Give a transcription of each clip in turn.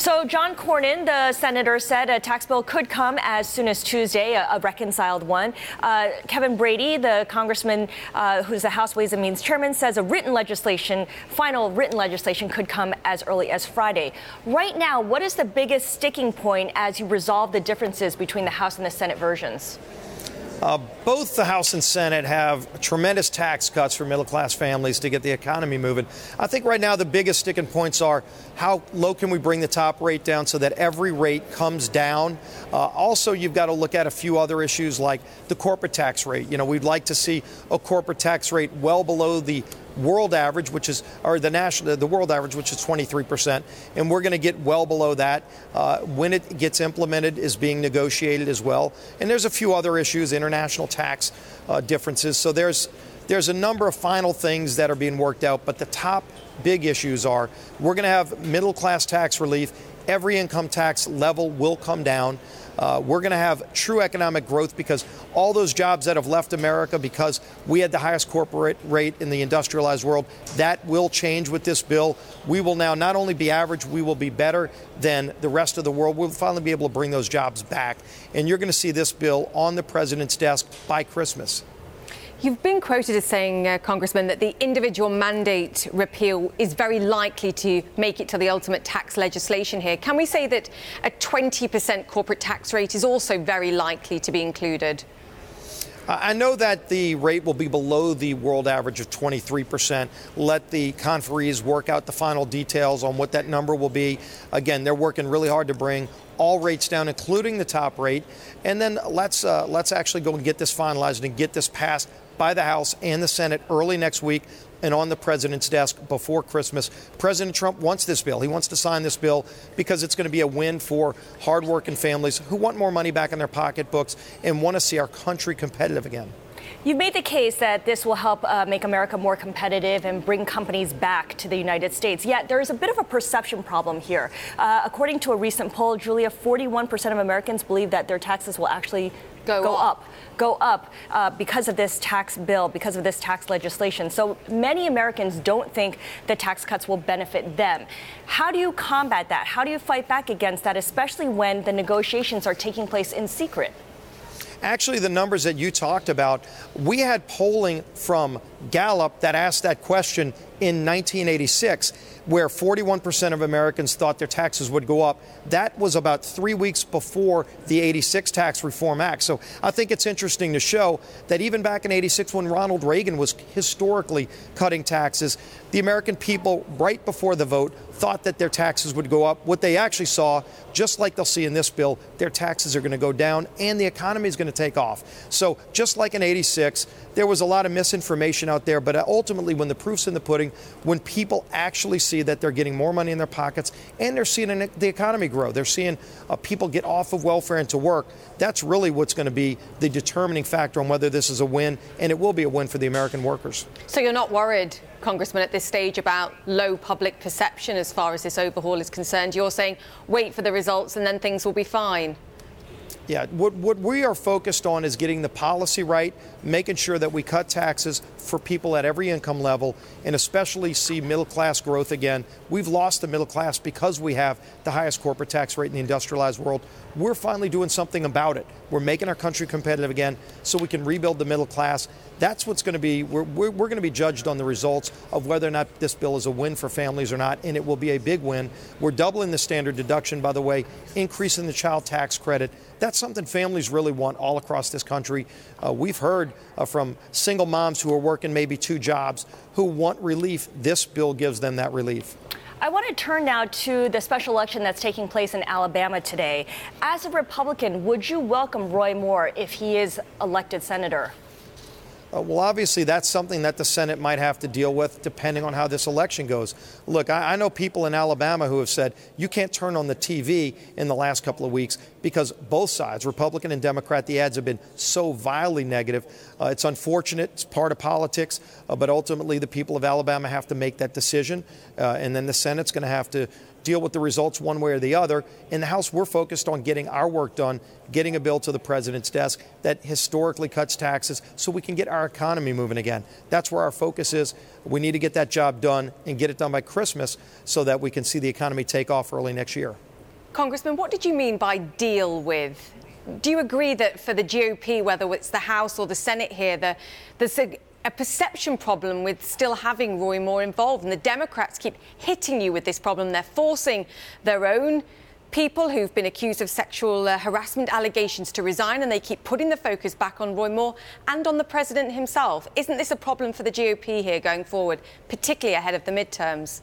So John Cornyn, the senator, said a tax bill could come as soon as Tuesday, a reconciled one. Kevin Brady, the congressman who's the House Ways and Means chairman, says final written legislation could come as early as Friday. Right now, what is the biggest sticking point as you resolve the differences between the House and the Senate versions? Both the House and Senate have tremendous tax cuts for middle-class families to get the economy moving. I think right now the biggest sticking points are how low can we bring the top rate down so that every rate comes down. Also, you've got to look at a few other issues like the corporate tax rate. You know, we'd like to see a corporate tax rate well below the world average, which is, or the world average, which is 23%, and we're going to get well below that. When it gets implemented is being negotiated as well. And there's a few other issues, international tax differences. So there's a number of final things that are being worked out, but the top big issues are we're going to have middle class tax relief. Every income tax level will come down. We're going to have true economic growth because all those jobs that have left America because we had the highest corporate rate in the industrialized world, that will change with this bill. We will now not only be average, we will be better than the rest of the world. We'll finally be able to bring those jobs back. And you're going to see this bill on the president's desk by Christmas. You've been quoted as saying, Congressman, that the individual mandate repeal is very likely to make it to the ultimate tax legislation here. Can we say that a 20% corporate tax rate is also very likely to be included? I know that the rate will be below the world average of 23%. Let the conferees work out the final details on what that number will be. Again, they're working really hard to bring all rates down, including the top rate. And then let's actually go and get this finalized and get this passed by the House and the Senate early next week and on the president's desk before Christmas. President Trump wants this bill. He wants to sign this bill because it's going to be a win for hardworking families who want more money back in their pocketbooks and want to see our country competitive again. You've made the case that this will help make America more competitive and bring companies back to the United States. Yet there is a bit of a perception problem here. According to a recent poll, Julia, 41% of Americans believe that their taxes will actually go up because of this tax bill, because of this tax legislation. So many Americans don't think the tax cuts will benefit them. How do you combat that? How do you fight back against that, especially when the negotiations are taking place in secret? Actually, the numbers that you talked about, we had polling from Gallup that asked that question in 1986, where 41% of Americans thought their taxes would go up. That was about 3 weeks before the 86 Tax Reform Act. So I think it's interesting to show that even back in 86, when Ronald Reagan was historically cutting taxes, the American people, right before the vote, thought that their taxes would go up. What they actually saw, just like they'll see in this bill, their taxes are going to go down and the economy is going to take off. So just like in 86, there was a lot of misinformation out there, but ultimately when the proof's in the pudding, when people actually see that they're getting more money in their pockets and they're seeing the economy grow, they're seeing people get off of welfare and to work, that's really what's going to be the determining factor on whether this is a win, and it will be a win for the American workers. So you're not worried, Congressman, at this stage about low public perception as far as this overhaul is concerned? You're saying wait for the results and then things will be fine. Yeah, what we are focused on is getting the policy right, making sure that we cut taxes for people at every income level, and especially see middle class growth again. We've lost the middle class because we have the highest corporate tax rate in the industrialized world. We're finally doing something about it. We're making our country competitive again so we can rebuild the middle class. That's what's going to be, we're going to be judged on the results of whether or not this bill is a win for families or not, and it will be a big win. We're doubling the standard deduction, by the way, increasing the child tax credit. That's something families really want all across this country. We've heard from single moms who are working maybe 2 jobs who want relief. This bill gives them that relief. I want to turn now to the special election that's taking place in Alabama today. As a Republican, would you welcome Roy Moore if he is elected senator? Well, obviously, that's something that the Senate might have to deal with depending on how this election goes. Look, I know people in Alabama who have said you can't turn on the TV in the last couple of weeks because both sides, Republican and Democrat, the ads have been so vilely negative. It's unfortunate. It's part of politics. But ultimately, the people of Alabama have to make that decision. And then the Senate's going to have to deal with the results one way or the other. In the House, we're focused on getting our work done, getting a bill to the president's desk that historically cuts taxes so we can get our economy moving again. That's where our focus is. We need to get that job done and get it done by Christmas so that we can see the economy take off early next year. Congressman, what did you mean by deal with? Do you agree that for the GOP, whether it's the House or the Senate here, there's a perception problem with still having Roy Moore involved, and the Democrats keep hitting you with this problem? They're forcing their own people who've been accused of sexual harassment allegations to resign, and they keep putting the focus back on Roy Moore and on the president himself. Isn't this a problem for the GOP here going forward, particularly ahead of the midterms?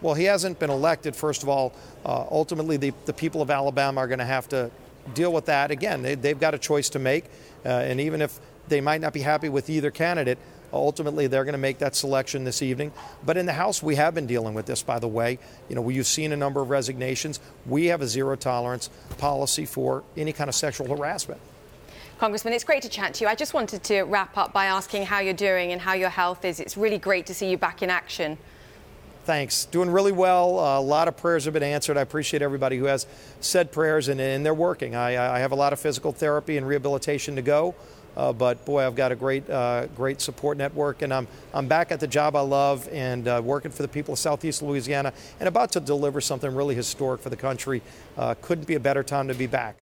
Well, he hasn't been elected, first of all. Ultimately, the people of Alabama are going to have to deal with that. Again, they've got a choice to make, and even if they might not be happy with either candidate, ultimately they're going to make that selection this evening. But in the House, we have been dealing with this, by the way. You've seen a number of resignations. We have a zero tolerance policy for any kind of sexual harassment. Congressman, it's great to chat to you. I just wanted to wrap up by asking how you're doing and how your health is. It's really great to see you back in action. Thanks. Doing really well. A lot of prayers have been answered. I appreciate everybody who has said prayers, and they're working. I have a lot of physical therapy and rehabilitation to go, but boy, I've got a great support network, and I'm back at the job I love and working for the people of Southeast Louisiana and about to deliver something really historic for the country. Couldn't be a better time to be back.